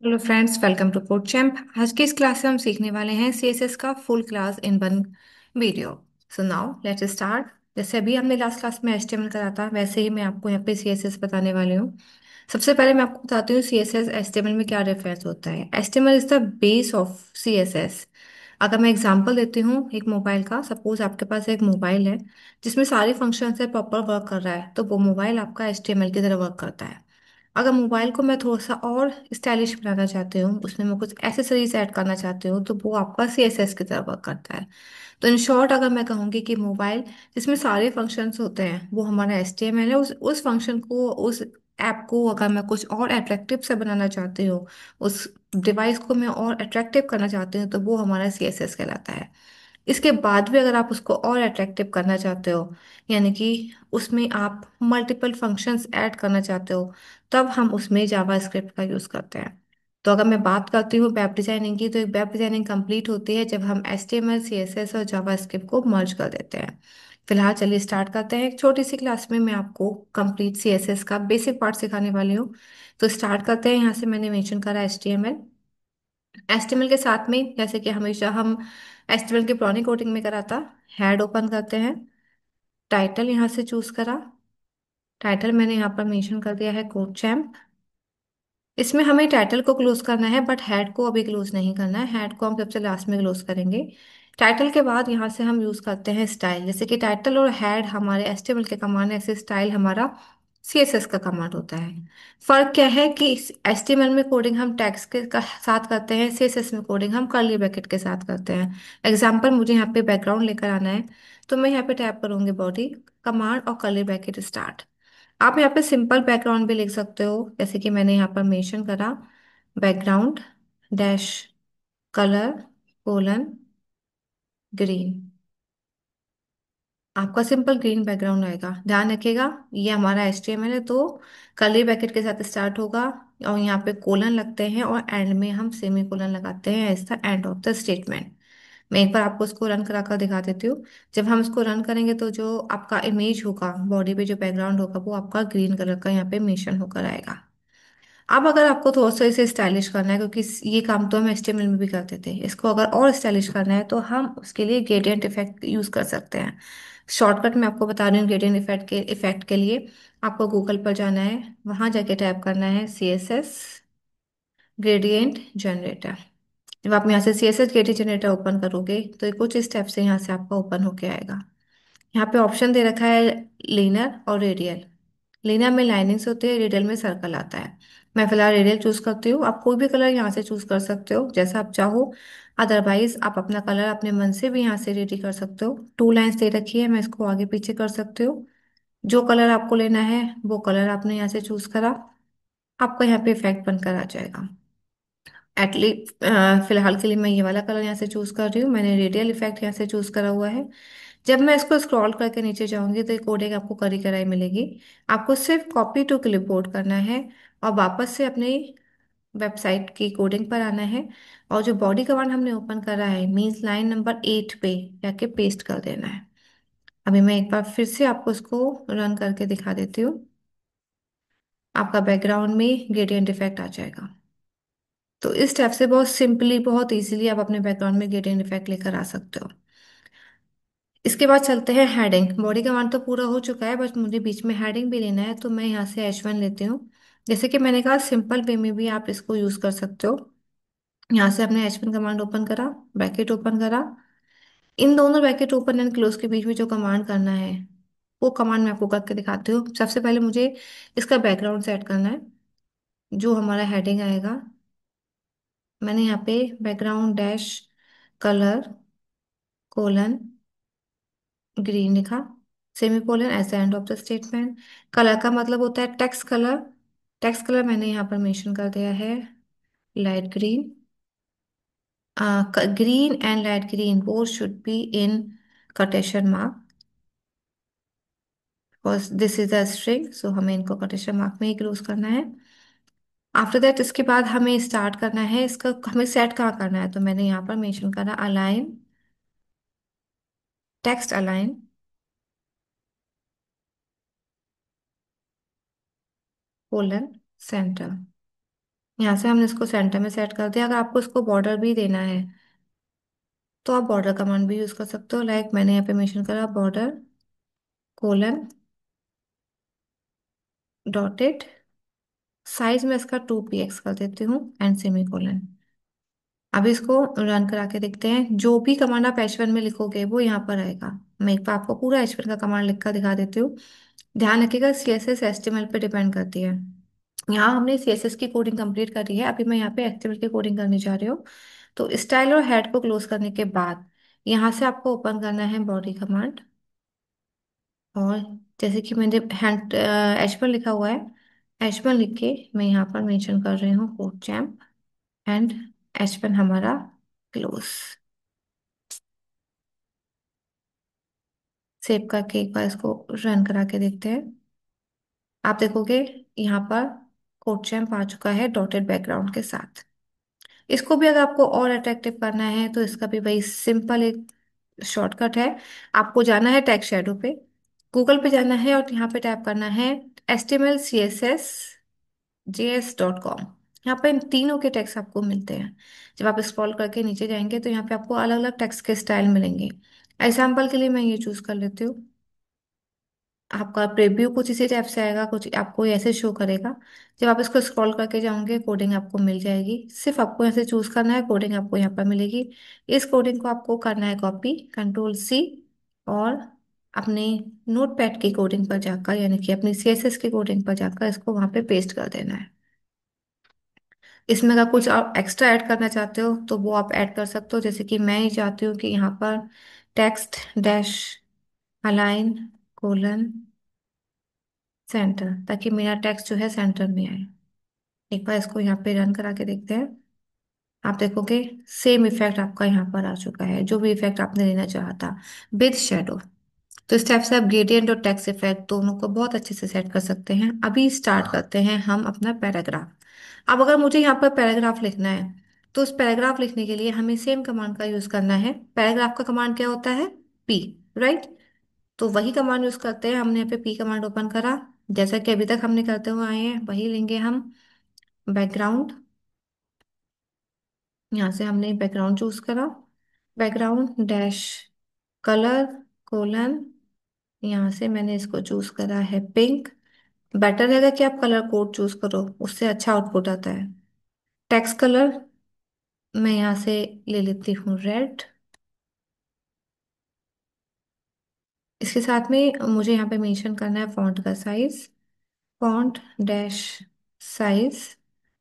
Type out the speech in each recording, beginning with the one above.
Hello friends, welcome to Code Champ. आज की इस क्लास में हम सीखने वाले हैं सीएसएस का full class in one video. So now let's start. जैसे अभी हमने लास्ट क्लास में एचटीएमएल करा था, वैसे ही मैं आपको यहाँ पे सीएसएस बताने वाली हूँ। सबसे पहले मैं आपको बताती हूँ सीएसएस एचटीएमएल में क्या डिफरेंस होता है। HTML is the base of CSS. अगर मैं एग्जांपल देती हूँ एक मोबाइल का, सपोज आपके पास एक मोबाइल है जिसमें सारे फंक्शन से प्रॉपर वर्क कर रहा है, तो वो मोबाइल आपका एचटीएमएल की तरह वर्क करता है। अगर मोबाइल को मैं थोड़ा सा और स्टाइलिश बनाना चाहती हूँ, उसमें मैं कुछ एसेसरीज ऐड करना चाहती हूँ, तो वो आपका सीएसएस की तरह वर्क करता है। तो इन शॉर्ट अगर मैं कहूँगी कि मोबाइल जिसमें सारे फंक्शंस होते हैं वो हमारा एचटीएमएल है। उस फंक्शन को, उस ऐप को अगर मैं कुछ और अट्रैक्टिव से बनाना चाहती हूँ, उस डिवाइस को मैं और अट्रैक्टिव करना चाहती हूँ, तो वो हमारा सीएसएस कहलाता है। इसके बाद भी अगर आप उसको और अट्रैक्टिव करना चाहते हो, यानी कि उसमें आप मल्टीपल फंक्शंस ऐड करना चाहते हो, तब हम उसमें जावा स्क्रिप्ट का यूज़ करते हैं। तो अगर मैं बात करती हूँ वेब डिजाइनिंग की, तो एक वेब डिजाइनिंग कंप्लीट होती है जब हम HTML CSS और जावा स्क्रिप्ट को मर्ज कर देते हैं। फिलहाल चलिए स्टार्ट करते हैं। एक छोटी सी क्लास में मैं आपको कंप्लीट CSS का बेसिक पार्ट सिखाने वाली हूँ। तो स्टार्ट करते हैं। यहाँ से मैंने मेंशन करा HTML। HTML के साथ में, जैसे कि हमेशा हम HTML की पुरानी कोडिंग में करा था, हेड ओपन करते हैं। टाइटल यहाँ से चूज करा। टाइटल मैंने यहाँ पर मेंशन कर दिया है कोड चैम्प। इसमें हमें टाइटल को क्लोज करना है, बट हेड को अभी क्लोज नहीं करना है। हेड को हम सबसे लास्ट में क्लोज करेंगे। टाइटल के बाद यहाँ से हम यूज करते हैं स्टाइल। जैसे कि टाइटल और हेड हमारे एचटीएमएल के कमांड है, ऐसे स्टाइल हमारा सीएसएस का कमांड होता है। फर्क क्या है कि एचटीएमएल में कोडिंग हम टैग्स के साथ करते हैं, सीएसएस में कोडिंग हम कर्ली ब्रैकेट के साथ करते हैं। एग्जाम्पल, मुझे यहाँ पे बैकग्राउंड लेकर आना है, तो मैं यहाँ पे टाइप करूंगी बॉडी कमांड और कर्ली ब्रैकेट स्टार्ट। आप यहाँ पे सिंपल बैकग्राउंड भी लिख सकते हो, जैसे कि मैंने यहाँ पर मेंशन करा background dash colour colon green. आपका सिंपल ग्रीन बैकग्राउंड आएगा। ध्यान रखिएगा, ये हमारा HTML है, तो कर्ली ब्रैकेट के साथ स्टार्ट होगा और यहाँ पे कोलन लगते हैं और एंड में हम सेमी कोलन लगाते हैं as the end of the statement. मैं एक बार आपको इसको रन करा कर दिखा देती हूँ। जब हम इसको रन करेंगे तो जो आपका इमेज होगा, बॉडी पे जो बैकग्राउंड होगा, वो आपका ग्रीन कलर का यहाँ पे मेंशन होकर आएगा। अब अगर आपको थोड़ा सा इसे स्टाइलिश करना है, क्योंकि ये काम तो हम HTML में भी करते थे, इसको अगर और स्टाइलिश करना है तो हम उसके लिए ग्रेडियंट इफेक्ट यूज कर सकते हैं। शॉर्टकट मैं आपको बता रही हूँ। ग्रेडियंट इफेक्ट के लिए आपको गूगल पर जाना है, वहां जाके टाइप करना है CSS ग्रेडियंट जनरेटर। जब आप यहाँ से CSS ग्रेडियंट जनरेटर ओपन करोगे तो ये कुछ स्टेप से यहाँ से आपका ओपन होके आएगा। यहाँ पे ऑप्शन दे रखा है लीनर और रेडियल। लीनर में लाइनिंग्स होती है, रेडियल में सर्कल आता है। मैं फिलहाल रेडियल चूज करती हूँ। आप कोई भी कलर यहाँ से चूज कर सकते हो जैसा आप चाहो। अदरवाइज आप अपना कलर अपने मन से भी यहाँ से रेडी कर सकते हो। टू लाइन्स दे रखी है, मैं इसको आगे पीछे कर सकती हूँ। जो कलर आपको लेना है वो कलर आपने यहाँ से चूज करा, आपका यहाँ पे इफेक्ट बनकर आ जाएगा। एटलीस्ट फिलहाल के लिए मैं ये वाला कलर यहाँ से चूज कर रही हूँ। मैंने रेडियल इफेक्ट यहाँ से चूज करा हुआ है। जब मैं इसको स्क्रॉल करके नीचे जाऊंगी तो एक कोडिंग आपको करी कराई मिलेगी। आपको सिर्फ कॉपी टू क्लिपबोर्ड करना है और वापस से अपनी वेबसाइट की कोडिंग पर आना है। और जो बॉडी कमांड हमने ओपन करा है, मीन्स लाइन नंबर 8 पे जाके पेस्ट कर देना है। अभी मैं एक बार फिर से आपको इसको रन करके दिखा देती हूँ। आपका बैकग्राउंड में ग्रेडियंट इफेक्ट आ जाएगा। तो इस स्टेप से बहुत सिंपली, बहुत इजीली आप अपने बैकग्राउंड में ग्रेडियंट इफेक्ट लेकर आ सकते हो। इसके बाद चलते हैं हेडिंग। बॉडी कमांड तो पूरा हो चुका है, बस मुझे बीच में हेडिंग भी लेना है, तो मैं यहाँ से H1 लेती हूँ। जैसे कि मैंने कहा, सिंपल वे में भी आप इसको यूज कर सकते हो। यहाँ से आपने H1 कमांड ओपन करा, ब्रैकेट ओपन करा। इन दोनों ब्रैकेट ओपन एंड क्लोज के बीच में जो कमांड करना है, वो कमांड मैं आपको करके दिखाती हूँ। सबसे पहले मुझे इसका बैकग्राउंड सेट करना है। जो हमारा हेडिंग आएगा, मैंने यहाँ पे background dash colour colon green लिखा, semicolon at the end of the statement. Colour का मतलब होता है टेक्स्ट कलर। टेक्स्ट कलर मैंने यहाँ पर मेंशन कर दिया है light green. Green and light green both should be in quotation mark, because this is the string, so हमें इनको कोटेशन मार्क में ही क्लोज करना है। आफ्टर दैट, इसके बाद हमें स्टार्ट करना है, इसका हमें सेट कहाँ करना है, तो मैंने यहाँ पर मेंशन करा align text align colon centre. यहाँ से हमने इसको सेंटर में सेट कर दिया। अगर आपको इसको बॉर्डर भी देना है तो आप बॉर्डर कमांड भी यूज कर सकते हो, लाइक मैंने यहाँ पे मेंशन करा बॉर्डर कोलन डॉटेड, साइज में इसका 2px कर देती हूँ एंड सेमी कोलन। अब इसको रन करा के देखते हैं। जो भी कमांड आप H1 में लिखोगे वो यहाँ पर आएगा। मैं एक बार आपको पूरा H1 का कमांड लिख कर दिखा देती हूँ। ध्यान रखिएगा CSS HTML पे डिपेंड करती है। यहाँ हमने CSS की कोडिंग कंप्लीट करी है, अभी मैं यहाँ पे HTML की कोडिंग करने जा रही हूँ। तो स्टाइल और हेड को क्लोज करने के बाद यहाँ से आपको ओपन करना है बॉडी कमांड। और जैसे कि मैंने हैंड H1 लिखा हुआ है, H1 लिख के मैं यहाँ पर मेंशन कर रही हूँ कोड चैम्प एंड H1 हमारा क्लोज। सेव करके एक बार इसको रन करा के देखते हैं। आप देखोगे यहाँ पर कोड चैम्प आ चुका है डॉटेड बैकग्राउंड के साथ। इसको भी अगर आपको और अट्रैक्टिव करना है तो इसका भी वही सिंपल एक शॉर्टकट है। आपको जाना है टेक्स्ट शैडो पे, गूगल पे जाना है और यहाँ पे टाइप करना है HTML CSS JS.com। यहाँ पे इन तीनों के टेक्स्ट आपको मिलते हैं। जब आप स्क्रॉल करके नीचे जाएंगे तो यहाँ पे आपको अलग अलग टेक्स्ट के स्टाइल मिलेंगे। एग्जाम्पल के लिए मैं ये चूज कर लेती हूँ। आपका प्रीव्यू कुछ इसी टाइप से आएगा, कुछ आपको ऐसे शो करेगा। जब आप इसको स्क्रॉल करके जाओगे कोडिंग आपको मिल जाएगी, सिर्फ आपको ऐसे चूज करना है, कोडिंग आपको यहाँ पर मिलेगी। इस कोडिंग को आपको करना है कॉपी, कंट्रोल C, और अपने नोटपैड की कोडिंग पर जाकर यानी कि अपनी CSS की कोडिंग पर जाकर इसको वहां पे पेस्ट कर देना है। इसमें अगर कुछ आप एक्स्ट्रा ऐड करना चाहते हो तो वो आप ऐड कर सकते हो, जैसे कि मैं ही चाहती हूँ कि यहाँ पर text dash align colon centre, ताकि मेरा टेक्स्ट जो है सेंटर में आए। एक बार इसको यहाँ पे रन करा के देखते हैं। आप देखोगे सेम इफेक्ट आपका यहाँ पर आ चुका है, जो भी इफेक्ट आपने लेना चाहा था विद शेडो। तो इस टाइप से आप ग्रेडियंट और टेक्स्ट इफेक्ट दोनों को बहुत अच्छे से सेट कर सकते हैं। अभी स्टार्ट करते हैं हम अपना पैराग्राफ। अब अगर मुझे यहाँ पर पैराग्राफ लिखना है तो उस पैराग्राफ लिखने के लिए हमें सेम कमांड का यूज करना है। पैराग्राफ का कमांड क्या होता है? P, right. तो वही कमांड यूज करते हैं। हमने यहाँ पे P कमांड ओपन करा, जैसा कि अभी तक हमने करते हुए आए हैं वही लेंगे हम। बैकग्राउंड, यहाँ से हमने बैकग्राउंड चूज करा, बैकग्राउंड डैश कलर कोलन, यहाँ से मैंने इसको चूज करा है पिंक। बेटर रहेगा कि आप कलर कोड चूज करो, उससे अच्छा आउटपुट आता है। टेक्स्ट कलर मैं यहाँ से ले लेती हूँ रेड। इसके साथ में मुझे यहाँ पे मेंशन करना है फॉन्ट का size, font dash size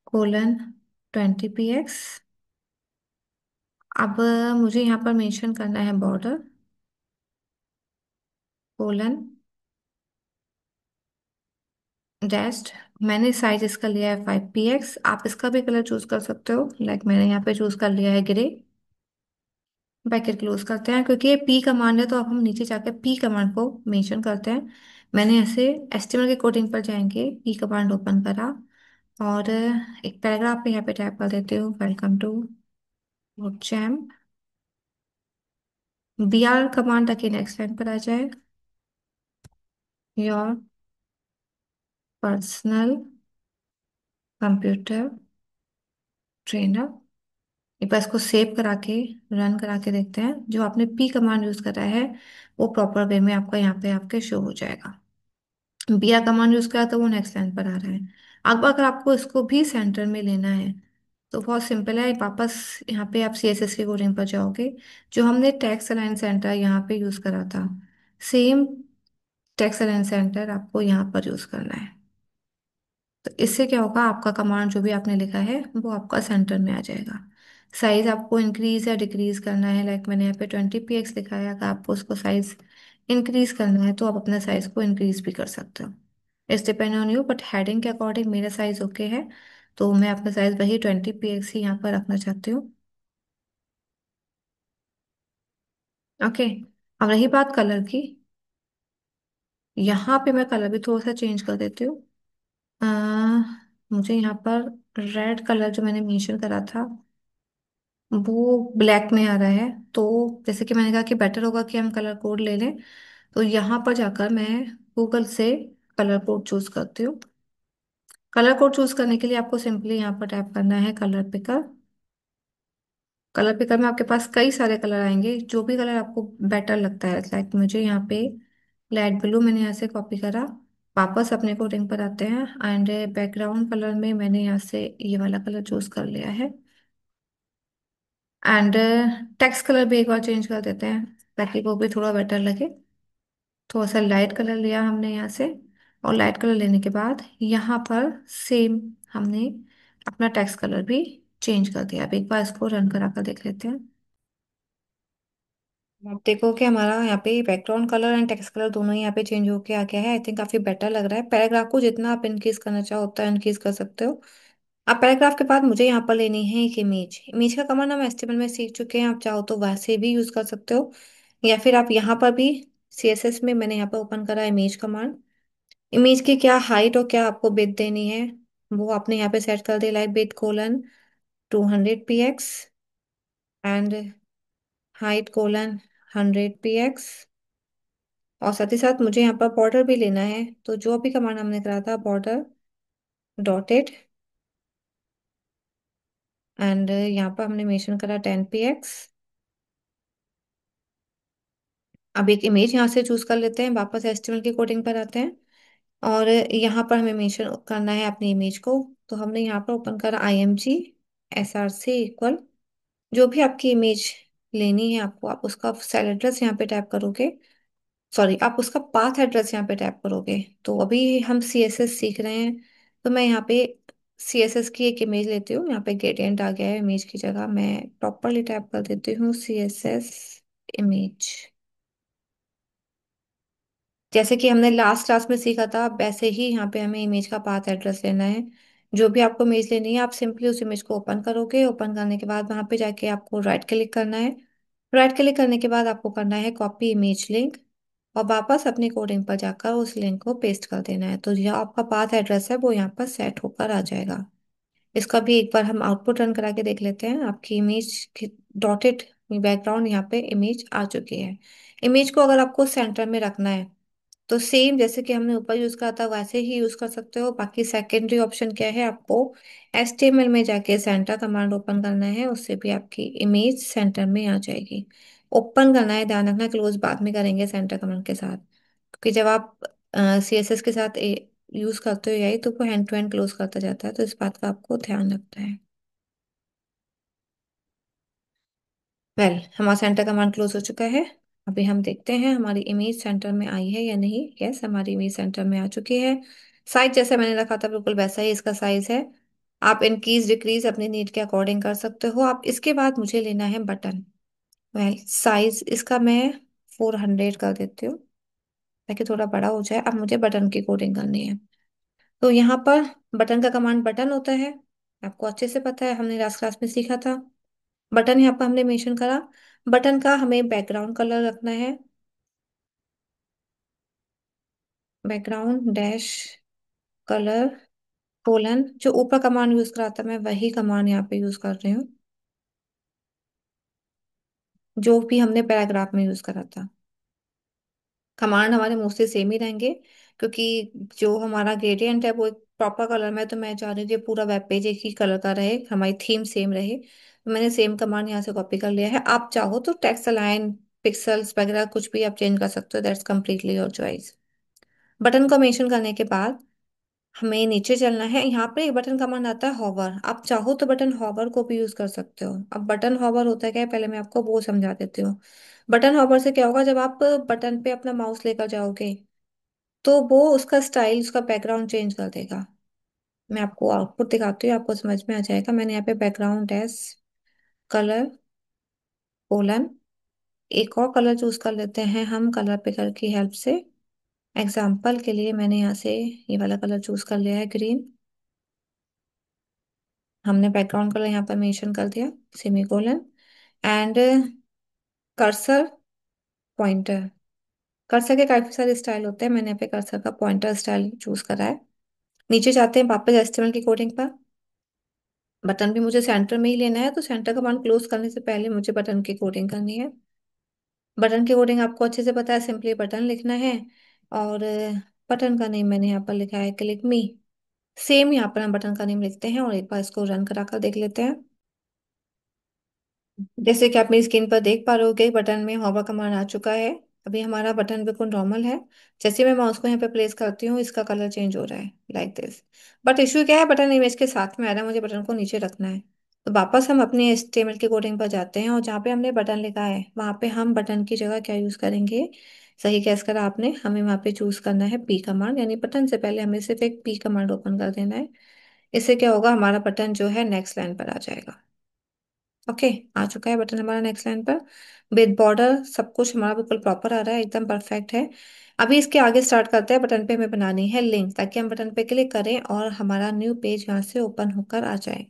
colon 20px। अब मुझे यहाँ पर मेंशन करना है बॉर्डर कोलन डैश, मैंने साइज इसका लिया है 5px। आप इसका भी कलर चूज कर सकते हो, लाइक मैंने यहाँ पे चूज कर लिया है ग्रे। ब्रैकेट क्लोज करते हैं, क्योंकि ये P कमांड है तो अब हम नीचे जाकर P कमांड को मेंशन करते हैं। मैंने ऐसे HTML के कोडिंग पर जाएंगे, P कमांड ओपन करा और एक पैराग्राफ पे यहाँ पे टाइप कर देती हूँ welcome to jam. BR command ताकि नेक्स्ट लाइन पर आ जाए, योर पर्सनल कंप्यूटर ट्रेनर। एक बार इसको सेव करा के रन करा के देखते हैं। जो आपने P कमांड यूज करा है वो प्रॉपर वे में आपका यहाँ पे आपके शो हो जाएगा। BR कमांड यूज करा तो वो नेक्स्ट लाइन पर आ रहा है। अब अगर आपको इसको भी सेंटर में लेना है तो बहुत सिंपल है, वापस यहाँ पे आप CSS की कोडिंग पर जाओगे। जो हमने टेक्स्ट अलाइन सेंटर यहाँ पे यूज करा था, सेम टेक्स्ट अलाइन सेंटर आपको यहाँ पर यूज करना है। तो इससे क्या होगा, आपका कमांड जो भी आपने लिखा है वो आपका सेंटर में आ जाएगा। साइज आपको इंक्रीज या डिक्रीज करना है, लाइक मैंने यहाँ पे 20px लिखा है। अगर आपको उसको साइज इंक्रीज करना है तो आप अपने साइज को इंक्रीज भी कर सकते हो। It's depend on you, but heading के अकॉर्डिंग मेरा साइज ओके है तो मैं अपना साइज वही 20px ही यहाँ पर रखना चाहती हूँ। ओके। अब रही बात कलर की, यहाँ पे मैं कलर भी थोड़ा सा चेंज कर देती हूँ। अ, मुझे यहाँ पर रेड कलर जो मैंने मेंशन करा था वो ब्लैक में आ रहा है। तो जैसे कि मैंने कहा कि बेटर होगा कि हम कलर कोड ले लें, तो यहाँ पर जाकर मैं गूगल से कलर कोड चूज करती हूँ। कलर कोड चूज करने के लिए आपको सिंपली यहाँ पर टैप करना है कलर पिकर। कलर पिकर में आपके पास कई सारे कलर आएंगे, जो भी कलर आपको बेटर लगता है। लाइक मुझे यहाँ पे लाइट ब्लू मैंने यहाँ से कॉपी करा। वापस अपने कोडिंग पर आते हैं एंड बैकग्राउंड कलर में मैंने यहाँ से ये वाला कलर चूज कर लिया है। एंड टेक्स्ट कलर भी एक बार चेंज कर देते हैं ताकि वो भी थोड़ा बेटर लगे। थोड़ा सा लाइट कलर लिया हमने यहाँ से, और लाइट कलर लेने के बाद यहाँ पर सेम हमने अपना टेक्स्ट कलर भी चेंज कर दिया। अब एक बार इसको रन करा कर देख लेते हैं। आप देखो कि हमारा यहाँ पे background colour and text colour दोनों ही यहाँ पे चेंज होके आ गया है। आई थिंक काफी बेटर लग रहा है। पैराग्राफ को जितना आप इनक्रीज करना चाहो उतना इनक्रीज कर सकते हो। अब पैराग्राफ के बाद मुझे यहाँ पर लेनी है एक इमेज। इमेज का कमांड हम एचटीएमएल में सीख चुके हैं, आप चाहो तो वैसे भी यूज कर सकते हो, या फिर आप यहाँ पर भी सीएसएस में मैंने यहाँ पर ओपन करा इमेज कमांड। इमेज की क्या हाइट और क्या आपको विड्थ देनी है वो आपने यहाँ पे सेट कर दिया। Like width colon 200 px and height colon 100 px। और साथ ही साथ मुझे यहाँ पर बॉर्डर भी लेना है, तो जो भी कमांड हमने करा था बॉर्डर डॉटेड, एंड यहाँ पर हमने मेंशन करा 10 px। अब एक इमेज यहाँ से चूज कर लेते हैं, वापस एचटीएमएल की कोडिंग पर आते हैं और यहाँ पर हमें मेंशन करना है अपनी इमेज को। तो हमने यहाँ पर ओपन करा IMG SRC इक्वल जो भी आपकी इमेज लेनी है आपको, आप उसका सेल एड्रेस यहाँ पे टाइप करोगे। सॉरी, आप उसका पाथ एड्रेस यहाँ पे टाइप करोगे। तो अभी हम CSS सीख रहे हैं, तो मैं यहाँ पे CSS की एक इमेज लेती हूँ। यहाँ पे ग्रेडियंट आ गया है, इमेज की जगह मैं प्रॉपरली टाइप कर देती हूँ CSS इमेज। जैसे कि हमने लास्ट क्लास में सीखा था वैसे ही यहाँ पे हमें इमेज का पाथ एड्रेस लेना है। जो भी आपको इमेज लेनी है आप सिंपली उस इमेज को ओपन करोगे। ओपन करने के बाद वहां पे जाके आपको राइट क्लिक करना है। राइट क्लिक करने के बाद आपको करना है कॉपी इमेज लिंक, और वापस अपनी कोडिंग पर जाकर उस लिंक को पेस्ट कर देना है। तो जो आपका पाथ एड्रेस है वो यहाँ पर सेट होकर आ जाएगा। इसका भी एक बार हम आउटपुट रन करा के देख लेते हैं। आपकी इमेज की डॉटेड बैकग्राउंड यहाँ पे इमेज आ चुकी है। इमेज को अगर आपको सेंटर में रखना है तो सेम जैसे कि हमने ऊपर यूज करा था वैसे ही यूज कर सकते हो। बाकी सेकेंडरी ऑप्शन क्या है, आपको HTML में जाके सेंटर कमांड ओपन करना है, उससे भी आपकी इमेज सेंटर में आ जाएगी। ओपन करना है, ध्यान रखना क्लोज बाद में करेंगे सेंटर कमांड के साथ, क्योंकि जब आप CSS के साथ यूज करते हो यही तो वो हैंड टू हैंड क्लोज करता जाता है, तो इस बात का आपको ध्यान रखना है। हमारा सेंटर कमांड क्लोज हो चुका है। अभी हम देखते हैं हमारी इमेज सेंटर में आई है या नहीं। यस, हमारी इमेज सेंटर में आ चुकी है। साइज जैसा मैंने रखा था बिल्कुल वैसा ही इसका साइज है। आप इनक्रीज डिक्रीज अपनी नीड के अकॉर्डिंग कर सकते हो। आप इसके बाद मुझे लेना है बटन। साइज इसका मैं 400 कर देती हूँ ताकि थोड़ा बड़ा हो जाए। अब मुझे बटन की कोडिंग करनी है। तो यहाँ पर बटन का कमांड बटन होता है, आपको अच्छे से पता है, हमने लास्ट क्लास में सीखा था। बटन यहाँ पर हमने मेंशन करा। बटन का हमें बैकग्राउंड कलर रखना है, बैकग्राउंड डैश कलर कोलन। जो ऊपर कमांड यूज करा था मैं वही कमांड यहाँ पे यूज कर रही हूँ, जो भी हमने पैराग्राफ में यूज करा था। कमांड हमारे मोस्टली सेम ही रहेंगे, क्योंकि जो हमारा ग्रेडियंट है वो एक प्रॉपर कलर में है, तो मैं चाह रही हूँ कि पूरा वेब पेज एक ही कलर का रहे, हमारी थीम सेम रहे। तो मैंने सेम कमांड यहाँ से कॉपी कर लिया है। आप चाहो तो टेक्स्ट अलाइन पिक्सल्स वगैरह कुछ भी आप चेंज कर सकते हो, that's completely your choice. Button को मेंशन करने के बाद हमें नीचे चलना है। यहाँ पे एक बटन कमांड आता है हॉवर, आप चाहो तो बटन हॉवर को भी यूज कर सकते हो। अब बटन हॉवर होता है क्या है, पहले मैं आपको वो समझा देती हूँ। बटन हॉवर से क्या होगा, जब आप बटन पे अपना माउस लेकर जाओगे तो वो उसका स्टाइल उसका बैकग्राउंड चेंज कर देगा। मैं आपको आउटपुट दिखाती हूँ, आपको समझ में आ जाएगा। मैंने यहाँ पे बैकग्राउंड डैश कलर कोलन, एक और कलर चूज कर लेते हैं हम कलर पिकर की हेल्प से। एग्जाम्पल के लिए मैंने यहाँ से ये वाला कलर चूज कर लिया है ग्रीन। हमने बैकग्राउंड कलर यहाँ पर मेंशन कर दिया semi colon. And cursor pointer, cursor के काफी सारे स्टाइल होते हैं, मैंने यहाँ पे कर्सर का पॉइंटर स्टाइल चूज करा है। नीचे जाते हैं वापस HTML की कोडिंग पर। बटन भी मुझे सेंटर में ही लेना है, तो सेंटर कमांड क्लोज करने से पहले मुझे बटन की कोडिंग करनी है। बटन की कोडिंग आपको अच्छे से पता है, सिंपली बटन लिखना है। और बटन का नेम मैंने यहाँ पर लिखा है क्लिक मी। सेम यहाँ पर हम बटन का नेम लिखते हैं और एक बार इसको रन करा कर देख लेते हैं। जैसे कि आप मेरी स्क्रीन पर देख पा रहे हो कि बटन में होवर कमांड आ चुका है। अभी हमारा बटन बिल्कुल नॉर्मल है। जैसे मैं माउस को यहाँ पे प्लेस करती हूँ इसका कलर चेंज हो रहा है लाइक दिस। बट इशू क्या है, बटन इमेज के साथ में आ रहा है, मुझे बटन को नीचे रखना है। तो वापस हम अपने HTML की कोडिंग पर जाते हैं और जहाँ पे हमने बटन लिखा है वहाँ पे हम बटन की जगह क्या यूज करेंगे। सही कैस करा आपने, हमें वहाँ पे चूज करना है पी कमांड, यानी बटन से पहले हमें सिर्फ एक पी कमांड ओपन कर देना है। इससे क्या होगा, हमारा बटन जो है नेक्स्ट लाइन पर आ जाएगा। ओके, आ चुका है बटन हमारा नेक्स्ट लाइन पर। विद बॉर्डर सब कुछ हमारा बिल्कुल प्रॉपर आ रहा है, एकदम परफेक्ट है। अभी इसके आगे स्टार्ट करते हैं। बटन पे हमें बनानी है लिंक, ताकि हम बटन पे क्लिक करें और हमारा न्यू पेज यहाँ से ओपन होकर आ जाए।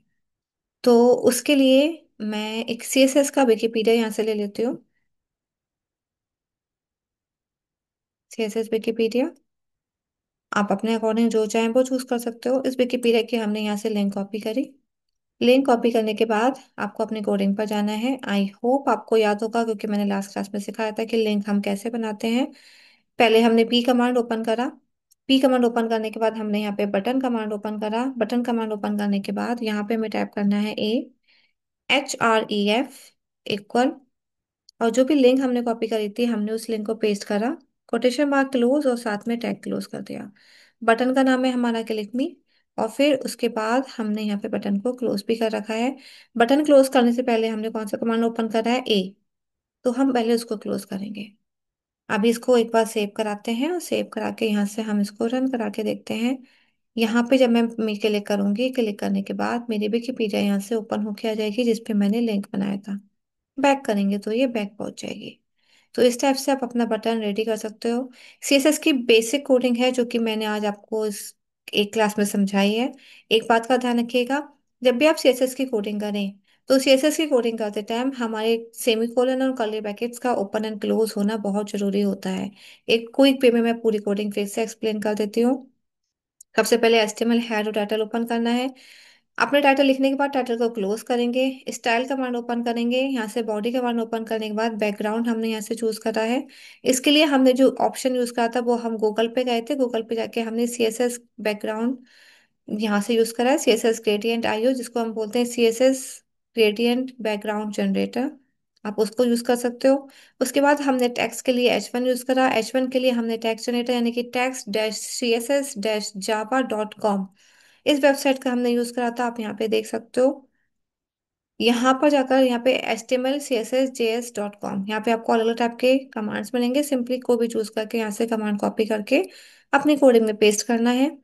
तो उसके लिए मैं एक CSS का विकिपीडिया यहाँ से ले लेती हूँ। CSS विकिपीडिया, आप अपने अकॉर्डिंग जो चाहें वो चूज कर सकते हो। इस विकिपीडिया की हमने यहाँ से लिंक कॉपी करी। लिंक कॉपी करने के बाद आपको अपनी कोडिंग पर जाना है। आई होप आपको याद होगा, क्योंकि मैंने लास्ट क्लास में सिखाया था कि लिंक हम कैसे बनाते हैं। पहले हमने पी कमांड ओपन करा। पी कमांड ओपन करने के बाद हमने यहाँ पे बटन कमांड ओपन करा। बटन कमांड ओपन करने के बाद यहाँ पे हमें टाइप करना है AHREF इक्वल, और जो भी लिंक हमने कॉपी करी थी हमने उस लिंक को पेस्ट करा, कोटेशन मार्क क्लोज और साथ में टैग क्लोज कर दिया। बटन का नाम है हमारा क्लिक मी। और फिर उसके बाद हमने यहाँ पे बटन को क्लोज भी कर रखा है। बटन क्लोज करने से पहले हमने कौन सा कमांड ओपन करा है, ए, तो हम पहले उसको क्लोज करेंगे। अभी इसको एक बार सेव कराते हैं और सेव करा के यहाँ से हम इसको रन करा के देखते हैं। यहाँ पे जब मैं क्लिक करूंगी, क्लिक करने के बाद मेरी विकिपीडिया यहाँ से ओपन होके आ जाएगी जिसपे मैंने लिंक बनाया था। बैक करेंगे तो ये बैक पहुंच जाएगी। तो इस टाइप से आप अपना बटन रेडी कर सकते हो। CSS की बेसिक कोडिंग है जो कि मैंने आज आपको इस एक क्लास में समझाई है। एक बात का ध्यान रखिएगा, जब भी आप CSS की कोडिंग करें तो CSS की कोडिंग करते टाइम हमारे सेमीकोलन और कर्ली ब्रैकेट्स का ओपन एंड क्लोज होना बहुत जरूरी होता है। एक क्विक वे में मैं पूरी कोडिंग फिर से एक्सप्लेन कर देती हूँ। सबसे पहले HTML हेड और टाइटल ओपन करना है। अपने टाइटल लिखने के बाद टाइटल को क्लोज करेंगे। स्टाइल कमांड ओपन करेंगे, यहाँ से बॉडी कमांड ओपन करने के बाद बैकग्राउंड हमने यहाँ से चूज करा है। इसके लिए हमने जो ऑप्शन यूज करा था वो हम गूगल पे गए थे, गूगल पे जाके हमने CSS बैकग्राउंड यहाँ से यूज करा है, CSS ग्रेडियंट आईओ, जिसको हम बोलते हैं CSS ग्रेडियंट बैकग्राउंड जनरेटर। आप उसको यूज कर सकते हो। उसके बाद हमने टेक्स्ट के लिए H1 यूज करा। H1 के लिए हमने टेक्स्ट जनरेटर यानी कि text-css-java.com, इस वेबसाइट का हमने यूज करा था, आप यहाँ पे देख सकते हो। यहाँ पर जाकर यहाँ पे HTML CSS JS.com, यहाँ पे आपको अलग अलग टाइप के कमांड्स मिलेंगे। सिंपली को भी चूज करके यहाँ से कमांड कॉपी करके अपनी कोडिंग में पेस्ट करना है।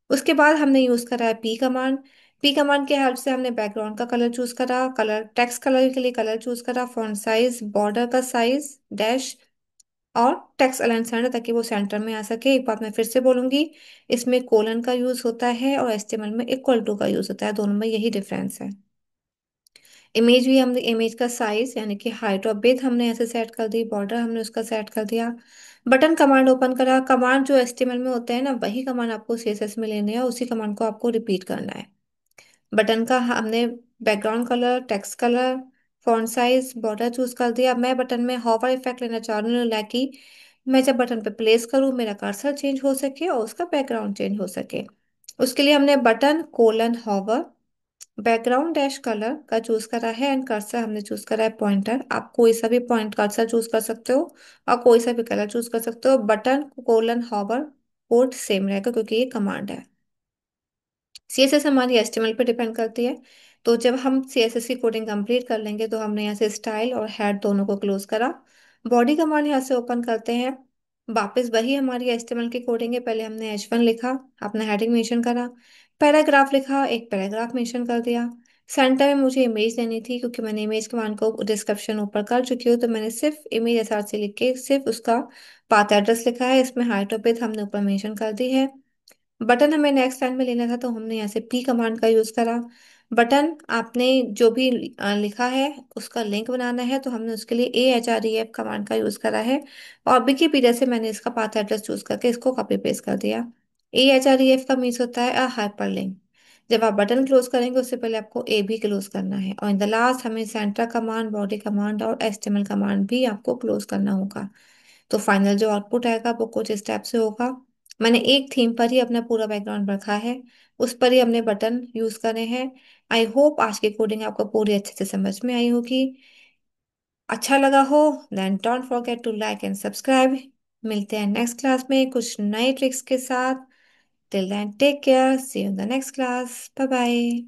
उसके बाद हमने यूज करा है पी कमांड। पी कमांड के हेल्प से हमने बैकग्राउंड का कलर चूज करा, कलर टेक्स्ट कलर के लिए कलर चूज करा, फॉन्ट साइज, बॉर्डर का साइज, डैश और टेक्स्ट अलाइन सेंटर, ताकि वो सेंटर में आ सके। एक बात मैं फिर से बोलूंगी, इसमें कोलन का यूज होता है और HTML में इक्वल टू का यूज होता है, दोनों में यही डिफरेंस है। इमेज भी हमने इमेज का साइज यानी कि हाइट और विड्थ हमने ऐसे सेट कर दी, बॉर्डर हमने उसका सेट कर दिया। बटन कमांड ओपन करा। कमांड जो HTML में होते हैं ना, वही कमांड आपको CSS में लेने हैं, उसी कमांड को आपको रिपीट करना है। बटन का हमने background colour, text colour, font size, border choose कर दिया। मैं बटन में हॉवर इफेक्ट लेना चाह रही हूँ, ताकि मैं जब बटन पे प्लेस करूँ मेरा कर्सर चेंज हो सके और उसका बैकग्राउंड चेंज हो सके। उसके लिए हमने button colon hover background dash colour का चूज करा है एंड कर्सर हमने चूज करा है पॉइंटर। आप कोई सा भी पॉइंट कर्सर चूज कर सकते हो और कोई सा भी कलर चूज कर सकते हो। Button colon hover code same रहेगा क्योंकि ये कमांड है। CSS हमारी HTML पे डिपेंड करती है। तो जब हम CSS की कोडिंग कंप्लीट कर लेंगे तो हमने यहाँ से स्टाइल और हेड दोनों को क्लोज करा। बॉडी कमांड यहाँ से ओपन करते हैं। वापस वही हमारी HTML की कोडिंग है। पहले हमने H1 लिखा, अपना हेडिंग मेंशन करा, पैराग्राफ लिखा, एक पैराग्राफ मेंशन कर दिया। सेंटर में मुझे इमेज लेनी थी, क्योंकि मैंने इमेज कमांड को डिस्क्रिप्शन ऊपर कर चुकी हूँ, तो मैंने सिर्फ इमेज SRC लिख के सिर्फ उसका पाथ एड्रेस लिखा है। इसमें हाइट और विड्थ हमने ऊपर मेंशन कर दी है। बटन हमें नेक्स्ट लाइन में लेना था तो हमने यहाँ से पी कमांड का यूज करा। बटन आपने जो भी लिखा है उसका लिंक बनाना है, तो हमने उसके लिए AHREF कमांड का यूज करा है। और विकिपीडिया से मैंने इसका पाथ एड्रेस चूज करके इसको कॉपी पेस्ट कर दिया। AHREF का मीन्स होता है अ हाइपर लिंक। जब आप बटन क्लोज करेंगे उससे पहले आपको ए भी क्लोज करना है, और इन द लास्ट हमें सेंटर कमांड, बॉडी कमांड और HTML कमांड भी आपको क्लोज करना होगा। तो फाइनल जो आउटपुट आएगा वो कुछ इस टाइप से होगा। मैंने एक थीम पर ही अपना पूरा बैकग्राउंड रखा है, उस पर ही हमने बटन यूज करे हैं। आई होप आज की कोडिंग आपको पूरी अच्छे से समझ में आई होगी। अच्छा लगा हो then don't forget to like and subscribe. मिलते हैं नेक्स्ट क्लास में कुछ नए ट्रिक्स के साथ। Till then take care, see you in the next class, bye bye.